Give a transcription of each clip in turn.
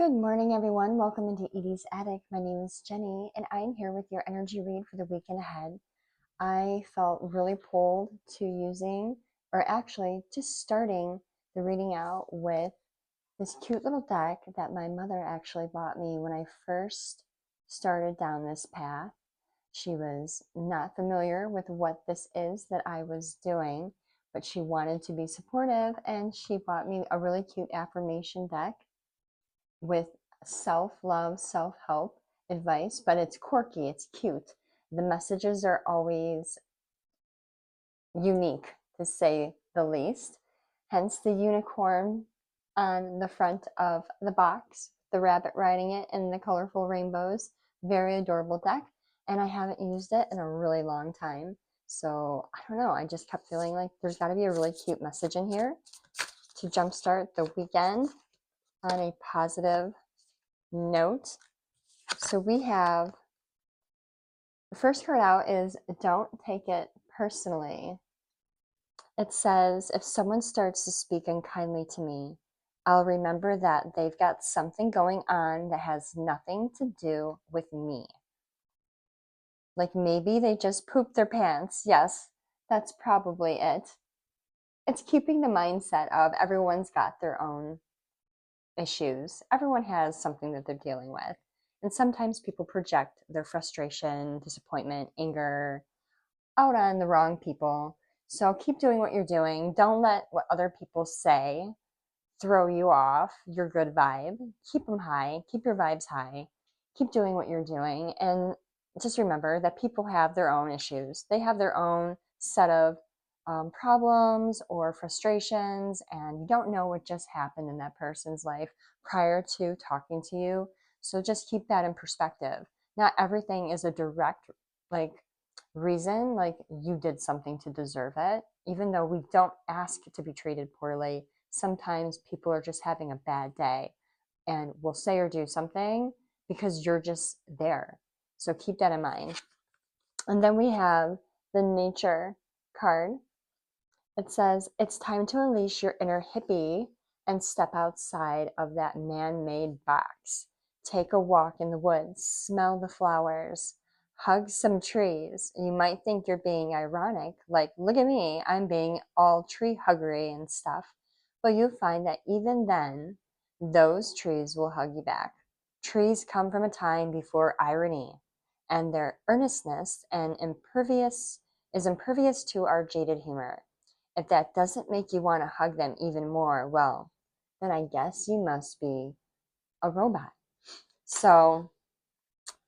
Good morning, everyone. Welcome into Edie's Attic. My name is Jenny, and I am here with your energy read for the weekend ahead. I felt really pulled to using, or actually just starting the reading out with this cute little deck that my mother actually bought me when I first started down this path. She was not familiar with what this is that I was doing, but she wanted to be supportive, and she bought me a really cute affirmation deck with self-love, self-help advice, but it's quirky, it's cute. The messages are always unique, to say the least. Hence the unicorn on the front of the box, the rabbit riding it, and the colorful rainbows. Very adorable deck, and I haven't used it in a really long time. So I don't know, I just kept feeling like there's got to be a really cute message in here to jumpstart the weekend on a positive note. So we have the first card out is don't take it personally. It says, if someone starts to speak unkindly to me, I'll remember that they've got something going on that has nothing to do with me. Like maybe they just pooped their pants. Yes, that's probably it. It's keeping the mindset of everyone's got their own issues. Everyone has something that they're dealing with. And sometimes people project their frustration, disappointment, anger out on the wrong people. So keep doing what you're doing. Don't let what other people say throw you off your good vibe. Keep them high. Keep your vibes high. Keep doing what you're doing. And just remember that people have their own issues. They have their own set of problems or frustrations, and you don't know what just happened in that person's life prior to talking to you. So just keep that in perspective. Not everything is a direct reason like you did something to deserve it. Even though we don't ask to be treated poorly, sometimes people are just having a bad day and will say or do something because you're just there. So keep that in mind. And then we have the nature card. It says, it's time to unleash your inner hippie and step outside of that man-made box. Take a walk in the woods, smell the flowers, hug some trees. You might think you're being ironic, like, look at me, I'm being all tree huggery and stuff. But you'll find that even then, those trees will hug you back. Trees come from a time before irony, and their earnestness and impervious to our jaded humor. If that doesn't make you want to hug them even more, well, then I guess you must be a robot. So,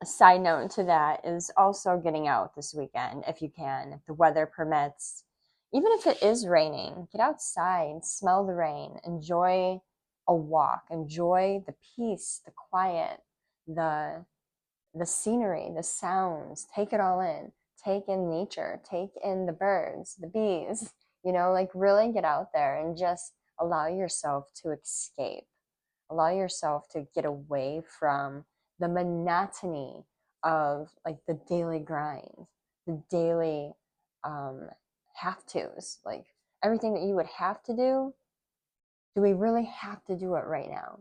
a side note to that is also getting out this weekend if you can, if the weather permits. Even if it is raining, get outside, smell the rain, enjoy a walk, enjoy the peace, the quiet, the scenery, the sounds. Take it all in. Take in nature, take in the birds, the bees, like really get out there and just allow yourself to escape. Allow yourself to get away from the monotony of like the daily grind, the daily have tos, like everything that you would have to do we really have to do it right now?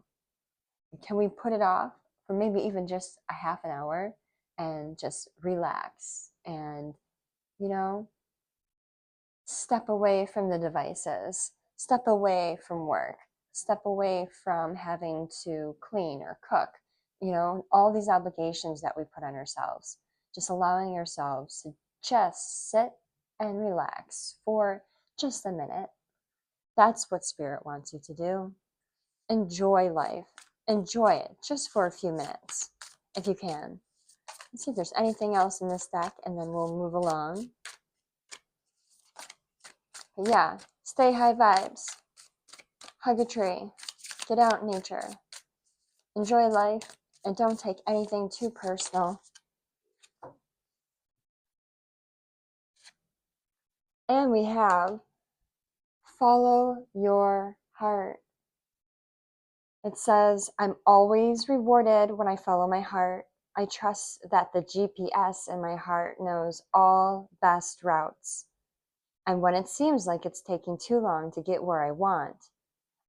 Can we put it off for maybe even just a half an hour and just relax and, you know, step away from the devices, step away from work, step away from having to clean or cook, all these obligations that we put on ourselves. Just allowing ourselves to just sit and relax for just a minute. That's what Spirit wants you to do. Enjoy life. Enjoy it just for a few minutes, if you can. Let's see if there's anything else in this deck, and then we'll move along. But yeah, stay high vibes. Hug a tree. Get out in nature. Enjoy life, and don't take anything too personal. And we have follow your heart. It says, I'm always rewarded when I follow my heart. I trust that the GPS in my heart knows all best routes. And when it seems like it's taking too long to get where I want,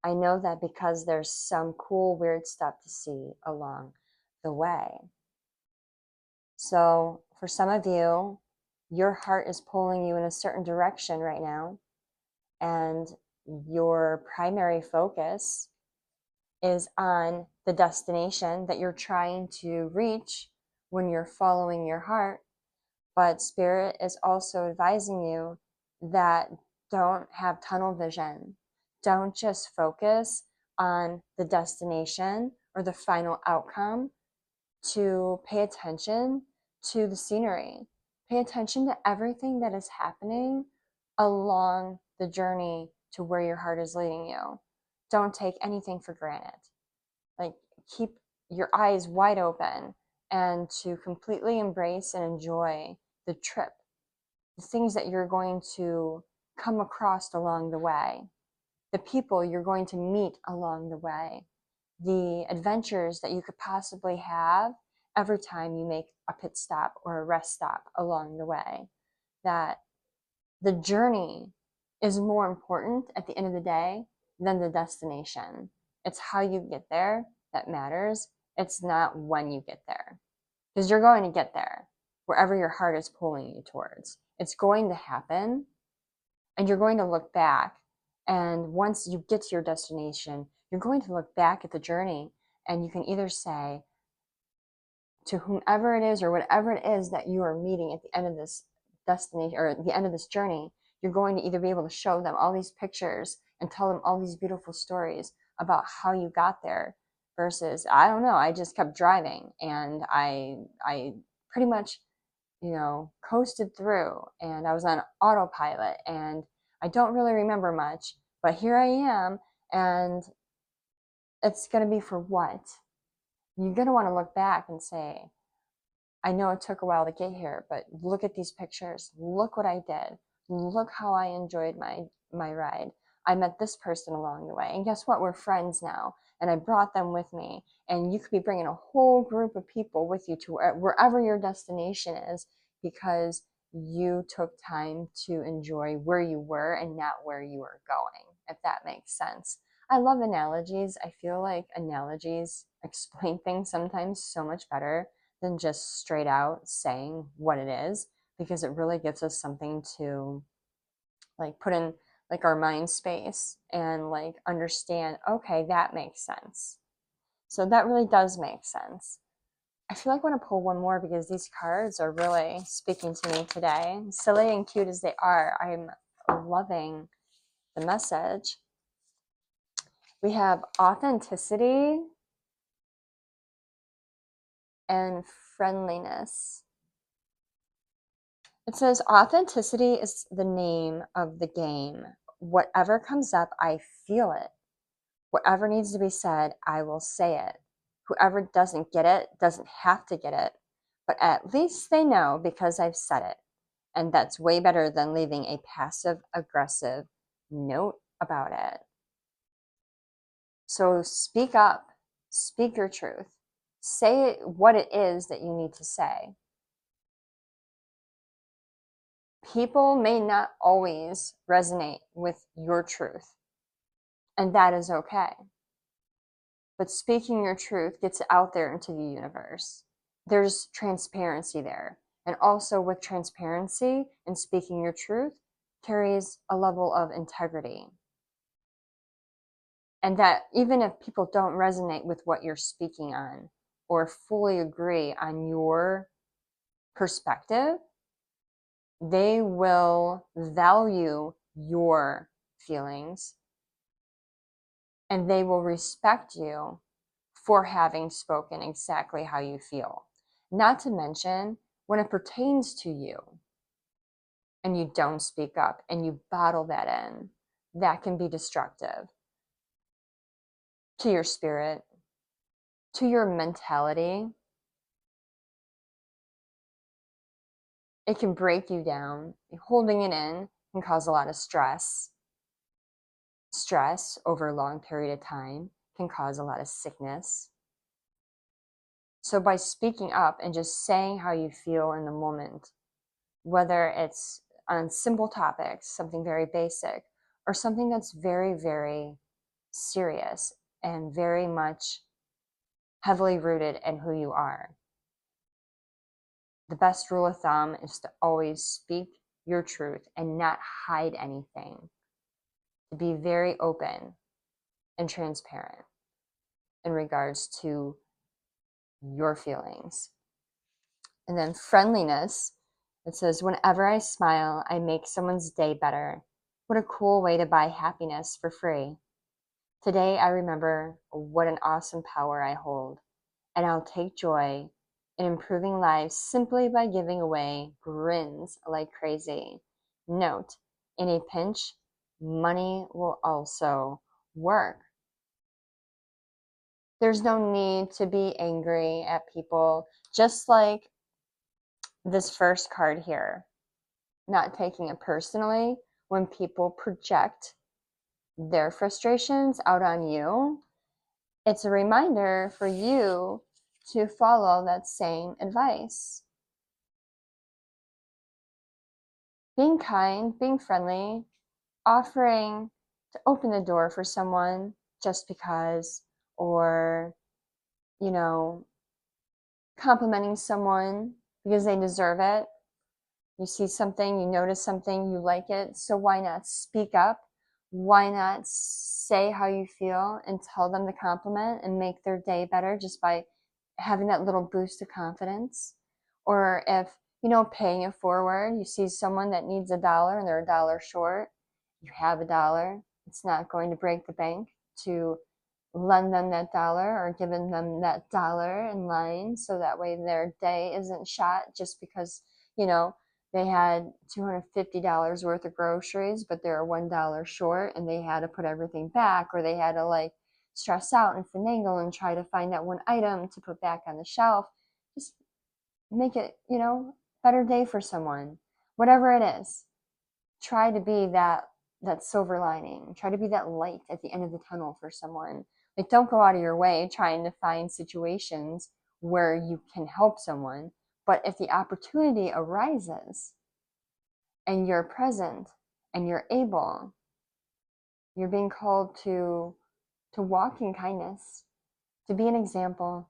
I know that because there's some cool, weird stuff to see along the way. So for some of you, your heart is pulling you in a certain direction right now, and your primary focus is on the destination that you're trying to reach when you're following your heart. But Spirit is also advising you that don't have tunnel vision. Don't just focus on the destination or the final outcome, to pay attention to the scenery. Pay attention to everything that is happening along the journey to where your heart is leading you. Don't take anything for granted. Like, keep your eyes wide open and to completely embrace and enjoy the trip, the things that you're going to come across along the way, the people you're going to meet along the way, the adventures that you could possibly have every time you make a pit stop or a rest stop along the way. That the journey is more important at the end of the day than the destination. It's how you get there that matters. It's not when you get there, because you're going to get there wherever your heart is pulling you towards. It's going to happen, and you're going to look back. And once you get to your destination, you're going to look back at the journey, and you can either say to whomever it is or whatever it is that you are meeting at the end of this destination or at the end of this journey, you're going to either be able to show them all these pictures and tell them all these beautiful stories about how you got there, versus, I don't know, I just kept driving and I pretty much, coasted through, and I was on autopilot, and I don't really remember much, but here I am, and it's going to be for what? You're going to want to look back and say, I know it took a while to get here, but look at these pictures. Look what I did. Look how I enjoyed my ride. I met this person along the way. And guess what? We're friends now. And I brought them with me. And you could be bringing a whole group of people with you to wherever your destination is, because you took time to enjoy where you were and not where you were going, if that makes sense. I love analogies. I feel like analogies explain things sometimes so much better than just straight out saying what it is, because it really gives us something to like put in like our mind space and like understand, okay, that makes sense. So that really does make sense. I feel like I want to pull one more because these cards are really speaking to me today. Silly and cute as they are, I'm loving the message. We have authenticity and friendliness. It says authenticity is the name of the game. Whatever comes up, I feel it. Whatever needs to be said, I will say it. Whoever doesn't get it doesn't have to get it, but at least they know because I've said it. And that's way better than leaving a passive aggressive note about it. So speak up, speak your truth, say what it is that you need to say. People may not always resonate with your truth, and that is okay. But speaking your truth gets it out there into the universe. There's transparency there. And also with transparency and speaking your truth carries a level of integrity. And that even if people don't resonate with what you're speaking on or fully agree on your perspective, they will value your feelings and they will respect you for having spoken exactly how you feel. Not to mention, when it pertains to you and you don't speak up and you bottle that in, that can be destructive to your spirit, to your mentality. It can break you down. Holding it in can cause a lot of stress. Stress over a long period of time can cause a lot of sickness. So by speaking up and just saying how you feel in the moment, whether it's on simple topics, something very basic, or something that's very, very serious and very much heavily rooted in who you are. The best rule of thumb is to always speak your truth and not hide anything. To be very open and transparent in regards to your feelings. And then friendliness, it says, whenever I smile, I make someone's day better. What a cool way to buy happiness for free. Today I remember what an awesome power I hold, and I'll take joy in improving lives simply by giving away grins like crazy. Note, in a pinch, money will also work. There's no need to be angry at people, just like this first card here. Not taking it personally when people project their frustrations out on you. It's a reminder for you to follow that same advice. Being kind, being friendly, offering to open the door for someone just because, or, complimenting someone because they deserve it. You see something, you notice something, you like it, so why not speak up? Why not say how you feel and tell them the compliment and make their day better just by having that little boost of confidence? Or if, paying it forward, you see someone that needs $1 and they're $1 short, you have $1. It's not going to break the bank to lend them that $1 or giving them that $1 in line, so that way their day isn't shot just because, they had $250 worth of groceries, but they're $1 short and they had to put everything back, or they had to stress out and finagle and try to find that one item to put back on the shelf. Just make it, better day for someone. Whatever it is, try to be that silver lining. Try to be that light at the end of the tunnel for someone. Don't go out of your way trying to find situations where you can help someone. But if the opportunity arises and you're present and you're able, you're being called to walk in kindness, to be an example,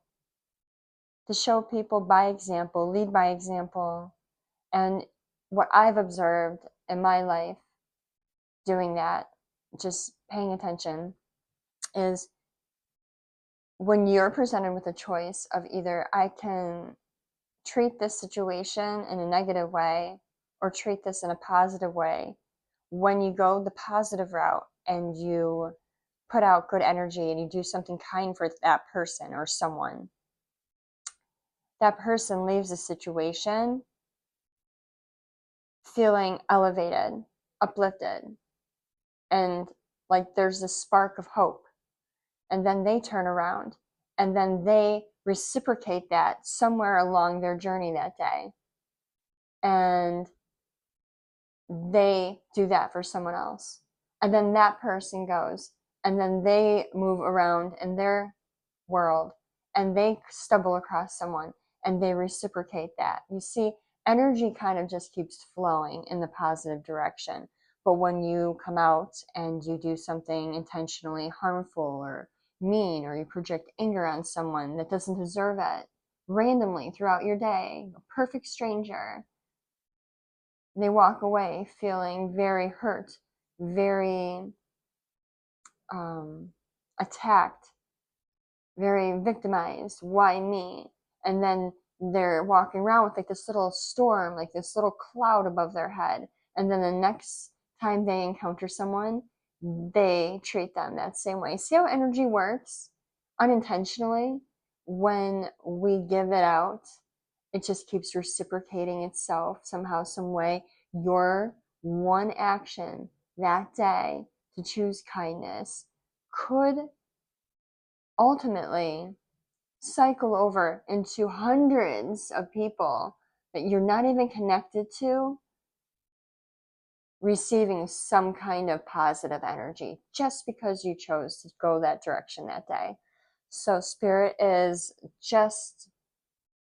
to show people by example, lead by example. And what I've observed in my life doing that, just paying attention, is when you're presented with a choice of either I can treat this situation in a negative way or treat this in a positive way, when you go the positive route and you put out good energy and you do something kind for that person or someone, that person leaves the situation feeling elevated, uplifted, and like there's a spark of hope. And then they turn around and then they reciprocate that somewhere along their journey that day. And they do that for someone else. And then that person goes and then they move around in their world and they stumble across someone and they reciprocate that. You see, energy kind of just keeps flowing in the positive direction. But when you come out and you do something intentionally harmful or mean, or you project anger on someone that doesn't deserve it randomly throughout your day, a perfect stranger, they walk away feeling very hurt, very attacked, very victimized. Why me? And then they're walking around with this little storm, this little cloud above their head. And then the next time they encounter someone, they treat them that same way. See how energy works unintentionally? When we give it out, it just keeps reciprocating itself somehow, some way. Your one action that day to choose kindness could ultimately cycle over into hundreds of people that you're not even connected to receiving some kind of positive energy just because you chose to go that direction that day. So Spirit is just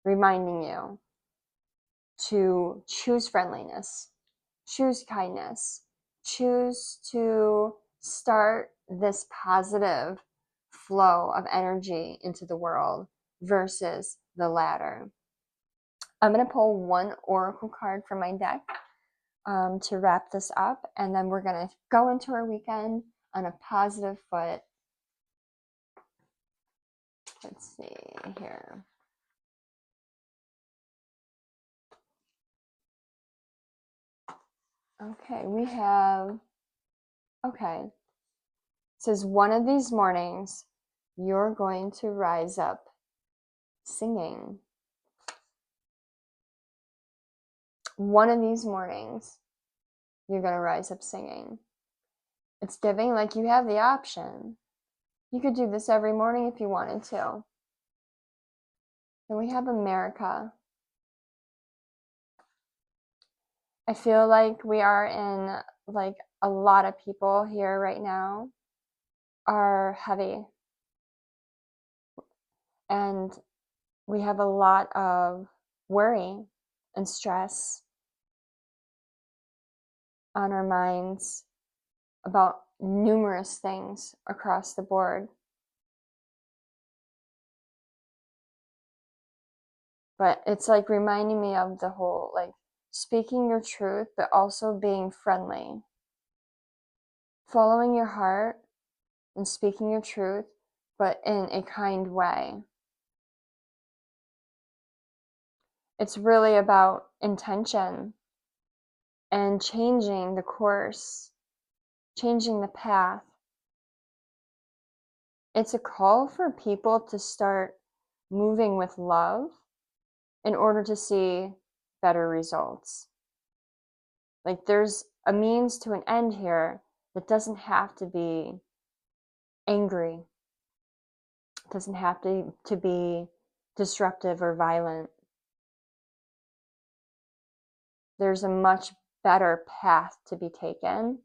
reminding you to choose friendliness, choose kindness, choose to start this positive flow of energy into the world versus the latter. I'm going to pull one oracle card from my deck to wrap this up, and then we're going to go into our weekend on a positive foot. Let's see here. Okay, we have, okay. It says, one of these mornings, you're going to rise up singing. One of these mornings, you're going to rise up singing. It's giving like you have the option. You could do this every morning if you wanted to. Then we have America. I feel like we are in, like, a lot of people here right now are heavy. And we have a lot of worry and stress on our minds about numerous things across the board. But it's like reminding me of the whole, like, speaking your truth, but also being friendly. Following your heart and speaking your truth, but in a kind way. It's really about intention and changing the course, changing the path. It's a call for people to start moving with love in order to see better results. Like, there's a means to an end here that doesn't have to be angry. It doesn't have to be disruptive or violent. There's a much better path to be taken,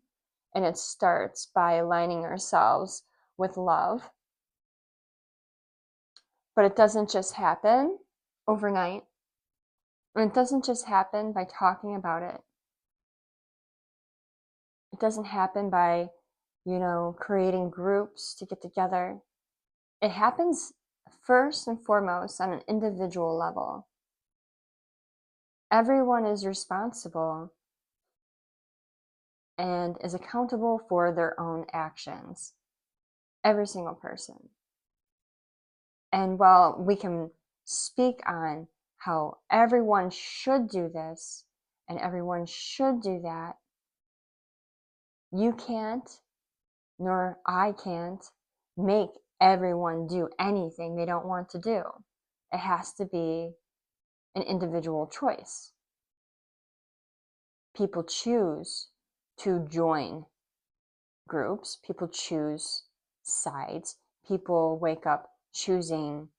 and it starts by aligning ourselves with love. But it doesn't just happen overnight. And it doesn't just happen by talking about it. It doesn't happen by, creating groups to get together. It happens first and foremost on an individual level. Everyone is responsible and is accountable for their own actions. Every single person. And while we can speak on how everyone should do this and everyone should do that, you can't, nor I can't, make everyone do anything they don't want to do. It has to be an individual choice. People choose to join groups. People choose sides. People wake up choosing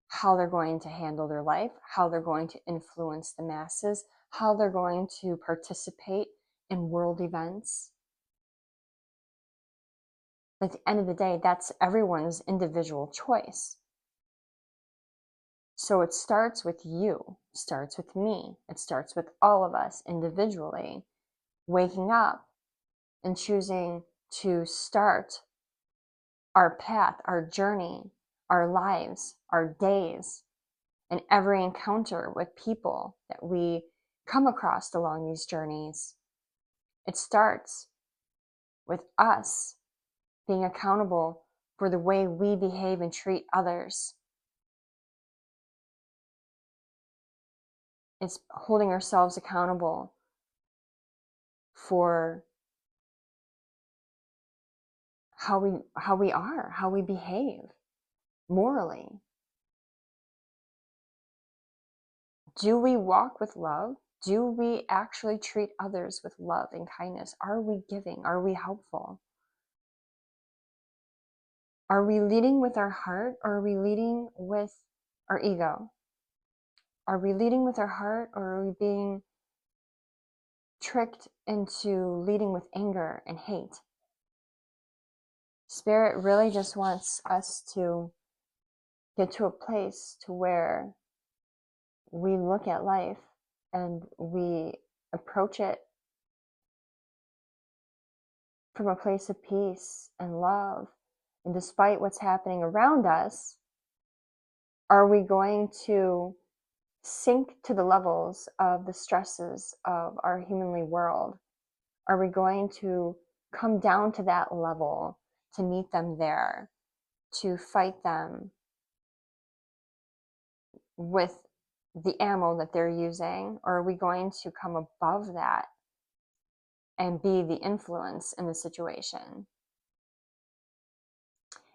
how they're going to handle their life, how they're going to influence the masses, how they're going to participate in world events. At the end of the day, that's everyone's individual choice. So it starts with you, it starts with me, it starts with all of us individually, waking up and choosing to start our path, our journey, our lives, our days, and every encounter with people that we come across along these journeys. It starts with us being accountable for the way we behave and treat others. It's holding ourselves accountable for how we are, how we behave morally. Do we walk with love? Do we actually treat others with love and kindness? Are we giving? Are we helpful? Are we leading with our heart, or are we leading with our ego? Are we leading with our heart, or are we being tricked into leading with anger and hate? Spirit really just wants us to get to a place to where we look at life and we approach it from a place of peace and love. And despite what's happening around us, are we going to sink to the levels of the stresses of our humanly world? Are we going to come down to that level to meet them there, to fight them with the ammo that they're using? Or are we going to come above that and be the influence in the situation?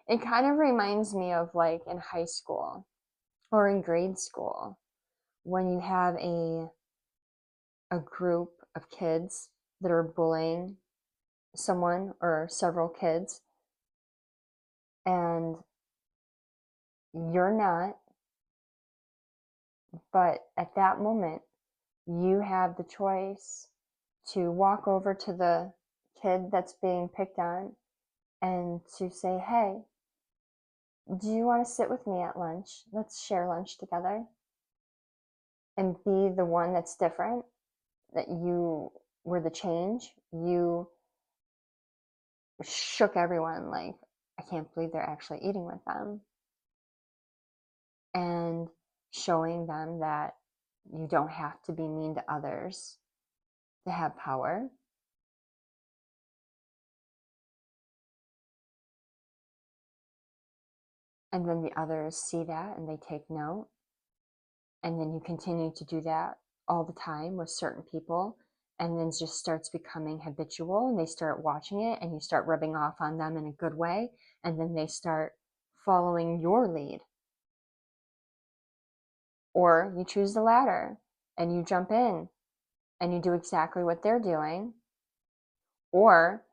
It kind of reminds me of like in high school or in grade school when you have a group of kids that are bullying someone or several kids, and you're not, but at that moment you have the choice to walk over to the kid that's being picked on and to say, hey, do you want to sit with me at lunch? Let's share lunch together. And be the one that's different, that you were the change. You shook everyone like, I can't believe they're actually eating with them. And showing them that you don't have to be mean to others to have power. And then the others see that and they take note. And then you continue to do that all the time with certain people. And then it just starts becoming habitual, and they start watching it, and you start rubbing off on them in a good way. And then they start following your lead. Or you choose the latter and you jump in and you do exactly what they're doing. Or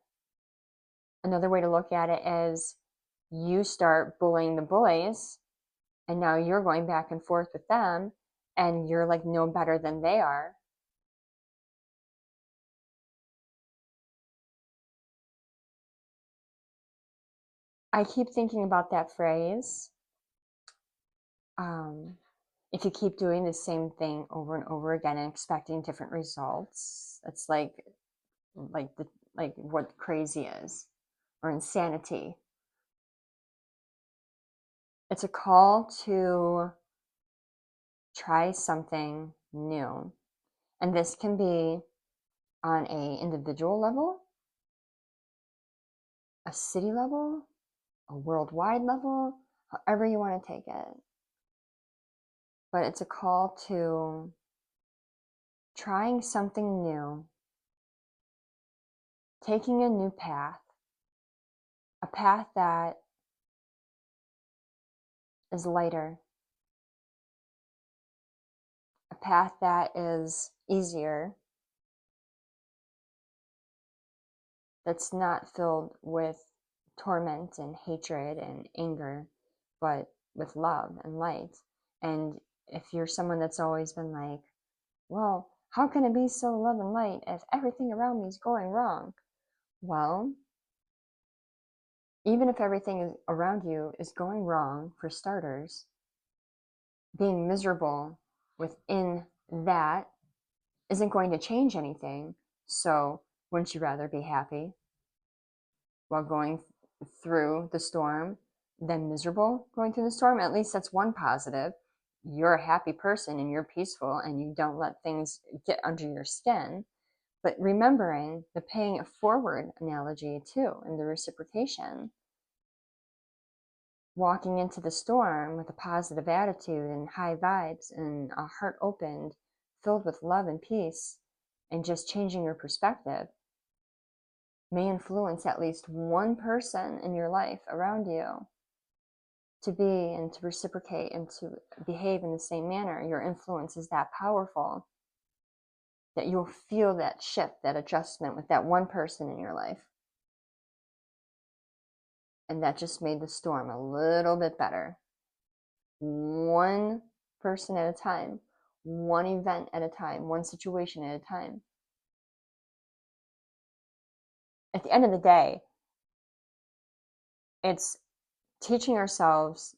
another way to look at it is you start bullying the bullies, and now you're going back and forth with them, and you're like no better than they are. I keep thinking about that phrase. If you keep doing the same thing over and over again and expecting different results, it's like what crazy is, or insanity. It's a call to try something new. And this can be on an individual level, a city level, a worldwide level, however you want to take it. But it's a call to trying something new, taking a new path, a path that is lighter, a path that is easier, that's not filled with torment and hatred and anger, but with love and light. And if you're someone that's always been like, well, how can it be so love and light if everything around me is going wrong? Well, even if everything around you is going wrong, for starters, being miserable within that isn't going to change anything. So wouldn't you rather be happy while going through the storm than miserable going through the storm? At least that's one positive. You're a happy person and you're peaceful and you don't let things get under your skin. But remembering the paying it forward analogy too, and the reciprocation. Walking into the storm with a positive attitude and high vibes and a heart opened, filled with love and peace, and just changing your perspective may influence at least one person in your life around you to be and to reciprocate and to behave in the same manner. Your influence is that powerful that you'll feel that shift, that adjustment with that one person in your life. And that just made the storm a little bit better. One person at a time, one event at a time, one situation at a time. At the end of the day, it's teaching ourselves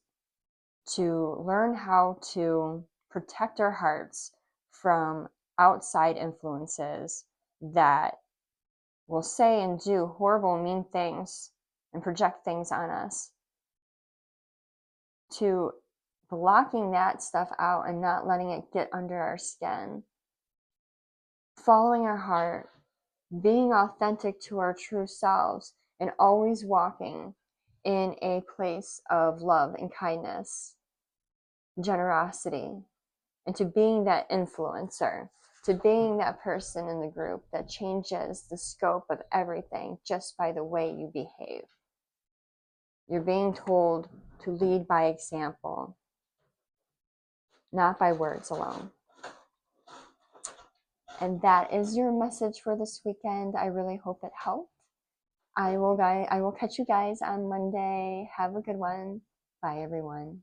to learn how to protect our hearts from outside influences that will say and do horrible, mean things and project things on us, to blocking that stuff out and not letting it get under our skin, following our heart, being authentic to our true selves, and always walking in a place of love and kindness, generosity, and to being that influencer, to being that person in the group that changes the scope of everything just by the way you behave. You're being told to lead by example, not by words alone. And that is your message for this weekend. I really hope it helped. I will catch you guys on Monday. Have a good one. Bye, everyone.